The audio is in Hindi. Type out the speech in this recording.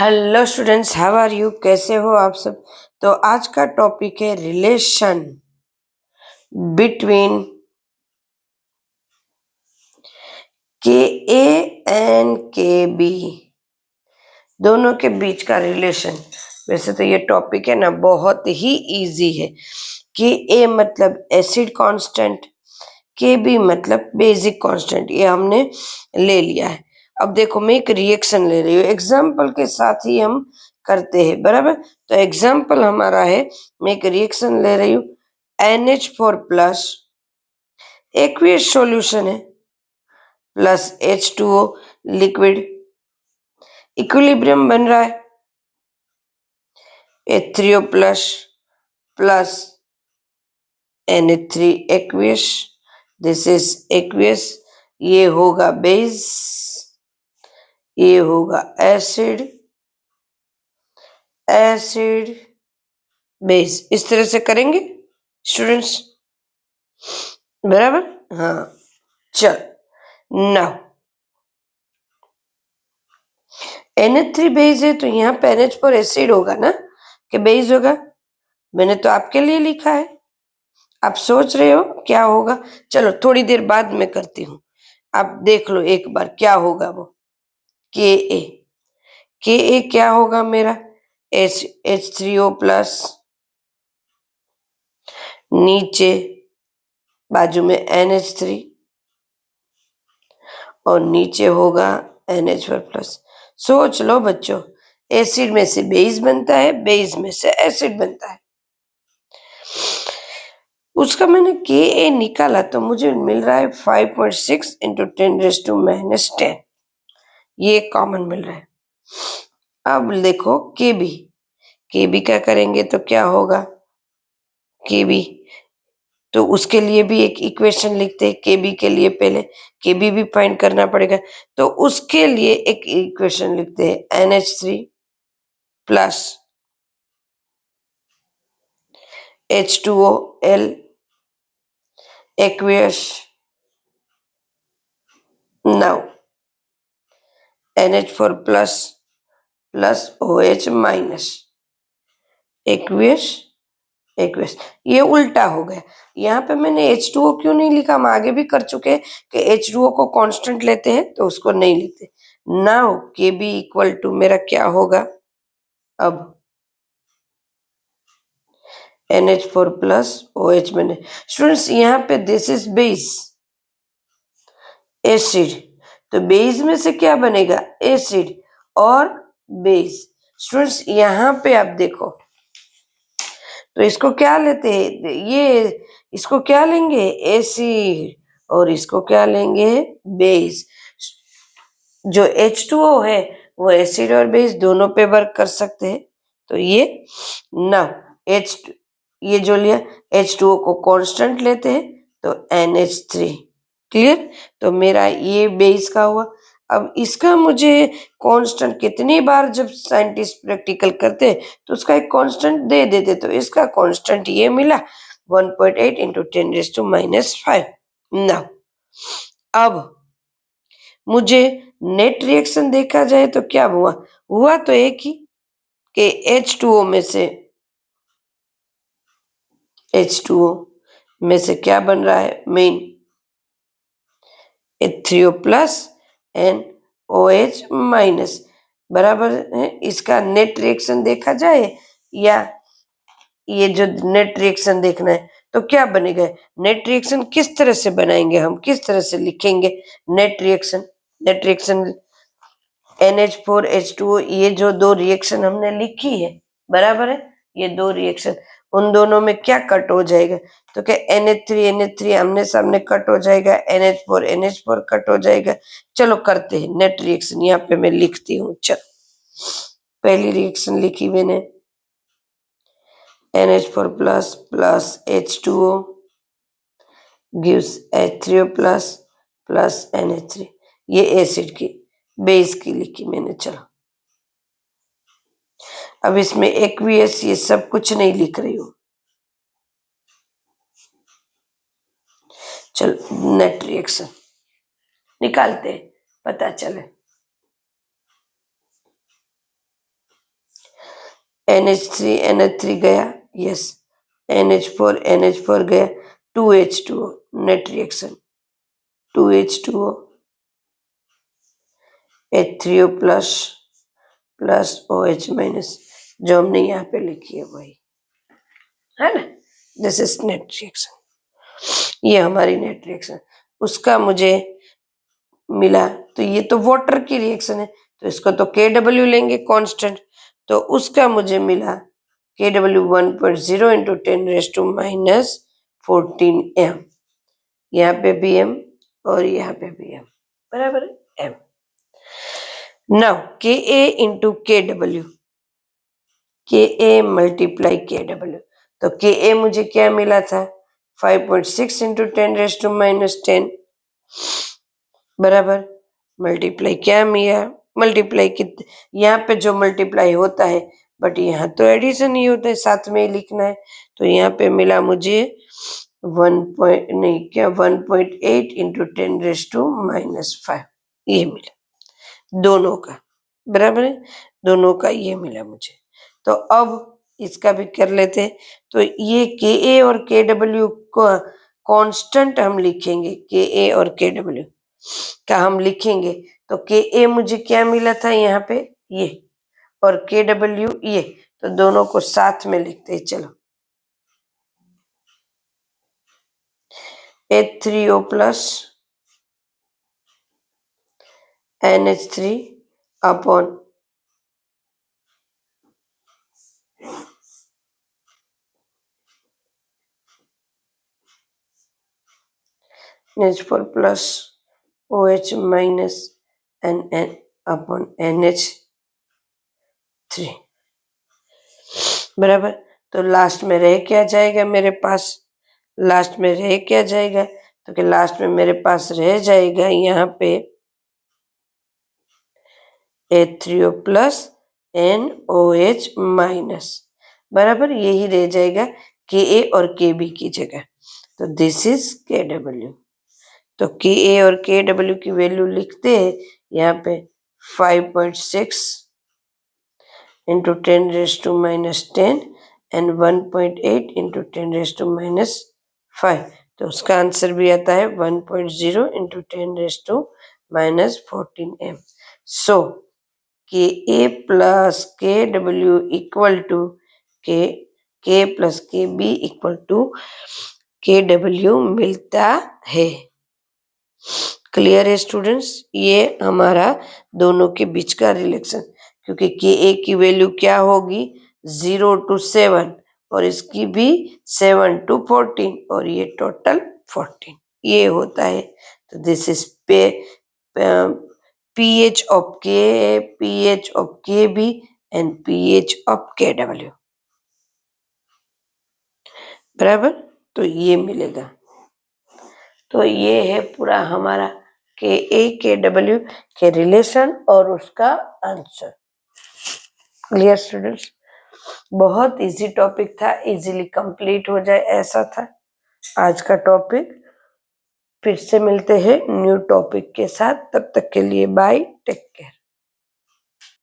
Hello students, how are you? कैसे हो आप सब? तो आज का टॉपिक है रिलेशन बिटवीन के ए एंड के बी, दोनों के बीच का रिलेशन। वैसे तो ये टॉपिक है ना, बहुत ही इजी है। के ए मतलब एसिड कांस्टेंट, के बी मतलब बेसिक कांस्टेंट, ये हमने ले लिया है। अब देखो, मैं एक रिएक्शन ले रही हूँ, एग्जाम्पल के साथ ही हम करते हैं, बराबर। तो एग्जाम्पल हमारा है, मैं एक रिएक्शन ले रही हूँ, NH4 प्लस एक्वियस सॉल्यूशन है प्लस H2O लिक्विड, इक्विलिब्रियम बन रहा है H3O plus plus NH3 aqueous, this is aqueous, ये होगा बेस, ये होगा एसिड, एसिड बेस। इस तरह से करेंगे स्टूडेंट्स, बराबर। हाँ, चल नाउ NH3 बेस है तो यहाँ पे NH4 एसिड होगा ना, कि बेस होगा? मैंने तो आपके लिए लिखा है, आप सोच रहे हो क्या होगा। चलो थोड़ी देर बाद में करती हूँ, आप देख लो एक बार क्या होगा वो। के ए, के ए क्या होगा मेरा? H3O प्लस, नीचे बाजू में NH3 और नीचे होगा NH4 प्लस। सोच लो बच्चों, एसिड में से बेस बनता है, बेस में से एसिड बनता है। उसका मैंने के ए निकाला तो मुझे मिल रहा है 5.6 इंटू 10⁻⁻10, ये कॉमन मिल रहा है। अब देखो के बी क्या करेंगे तो क्या होगा? के बी तो उसके लिए भी एक इक्वेशन लिखते हैं, के बी के लिए पहले के बी भी फाइंड करना पड़ेगा, तो उसके लिए एक इक्वेशन लिखते हैं NH3 plus H2OL aqueous, now NH4 plus plus OH minus, aqueous aqueous. ये उल्टा हो गया, यहाँ पे मैंने H2O क्यों नहीं लिखा? हम आगे भी कर चुके हैं कि H2O को कांस्टेंट लेते हैं तो उसको नहीं लिखते। नाउ के बी इक्वल टू मेरा क्या होगा अब? NH4 प्लस OH मैंने, स्टूडेंट्स यहाँ पे दिस इज बेस एसिड, तो बेस में से क्या बनेगा? एसिड और बेस। स्टूडेंट्स यहाँ पे आप देखो, तो इसको क्या लेते हैं? ये इसको क्या लेंगे? एसिड, और इसको क्या लेंगे? बेस। जो H2O है वो एसिड और बेस दोनों पे वर्क कर सकते हैं, तो ये ना H, ये जो लिया H2O को कांस्टेंट लेते हैं तो NH3, क्लियर? तो मेरा ये बेस का हुआ। अब इसका मुझे कांस्टेंट कितनी बार जब साइंटिस्ट प्रैक्टिकल करते हैं तो उसका एक कांस्टेंट दे देते, तो इसका कांस्टेंट ये मिला 1.8 इंटू 10⁻⁻5। ना अब मुझे नेट रिएक्शन देखा जाए तो क्या हुआ? हुआ तो एक ही कि H2O में से, H2O में से क्या बन रहा है? Main H3O plus and OH minus, बराबर है। इसका नेट रिएक्शन देखा जाए, या ये जो नेट रिएक्शन देखना है तो क्या बनेगा? नेट रिएक्शन किस तरह से बनाएंगे हम, किस तरह से लिखेंगे net reaction? Net reaction NH4H2O, ये जो दो रिएक्शन हमने लिखी है, बराबर है, ये दो रिएक्शन, उन दोनों में क्या कट हो जाएगा? तो क्या NH3 आमने सामने कट हो जाएगा, NH4 कट हो जाएगा। चलो करते हैं नेट रिएक्शन, यहाँ पे मैं लिखती हूँ। चलो पहली रिएक्शन लिखी मैंने, NH4 plus plus H2O gives H3O plus plus NH3, ये एसिड की बेस की लिखी मैंने। चलो अब इसमें एक्वियस ये सब कुछ नहीं लिख रही हूँ। चलो नेट रिएक्शन निकालते हैं, पता चले। NH3 NH3 गया, यस, NH4 गया, 2H2O, net reaction 2H2O H3O plus plus OH minus, जो हमने यहाँ पे लिखी है वही है ना। दिस इज नेट रिएक्शन, ये हमारी नेट रिएक्शन। उसका मुझे मिला, तो ये तो वाटर की रिएक्शन है, तो इसको तो KW लेंगे कांस्टेंट, तो उसका मुझे मिला KW 1.0 इंटू 10⁻⁻14 m, यहाँ पे भी m और यहाँ पे भी m, बराबर है m। Now Ka into KW, Ka multiply KW, तो Ka मुझे क्या मिला था 5.6 इंटू 10⁻⁻10, बराबर मल्टीप्लाई क्या मिला, मल्टीप्लाई कितने, यहाँ पे जो मल्टीप्लाई होता है बट यहाँ तो एडिशन ही होता है, साथ में ही लिखना है, तो यहाँ पे मिला मुझे 1.8 इंटू 10⁻⁻5, ये मिला दोनों का, बराबर है, दोनों का ये मिला मुझे। तो अब इसका भी कर लेते हैं, तो ये Ka और KW को कांस्टेंट हम लिखेंगे, Ka और KW का हम लिखेंगे, तो Ka मुझे क्या मिला था यहाँ पे ये, और KW ये, तो दोनों को साथ में लिखते हैं, चलो H3O plus NH3 upon NH4 plus OH minus NN upon NH3, बराबर। तो लास्ट में रह क्या जाएगा मेरे पास, लास्ट में रह क्या जाएगा, तो कि लास्ट में मेरे पास रह जाएगा यहाँ पे H3O प्लस NOH माइनस, बराबर, यही रह जाएगा Ka और Kb की जगह, तो दिस इज KW। तो Ka और KW की वैल्यू लिखते हैं यहाँ पे 5.6 इंटू 10⁻⁻10 एंड 1.8 इंटू 10⁻⁻5, तो उसका आंसर भी आता है 1.0 into 10⁻⁻14 m। So Ka plus KW equal to K plus KB equal to KW मिलता है। क्लियर है स्टूडेंट्स, ये हमारा दोनों के बीच का रिलेशन, क्योंकि Ka की वैल्यू क्या होगी 0 to 7 और इसकी भी 7 to 14 और ये टोटल 14, ये होता है। तो this is pH of Ka, pH of Kb and pH of KW, बराबर, तो ये मिलेगा। तो ये है पूरा हमारा Ka KW के रिलेशन और उसका आंसर। क्लियर स्टूडेंट्स, बहुत इजी टॉपिक था, इजीली कंप्लीट हो जाए ऐसा था आज का टॉपिक। फिर से मिलते हैं न्यू टॉपिक के साथ, तब तक के लिए बाय, टेक केयर।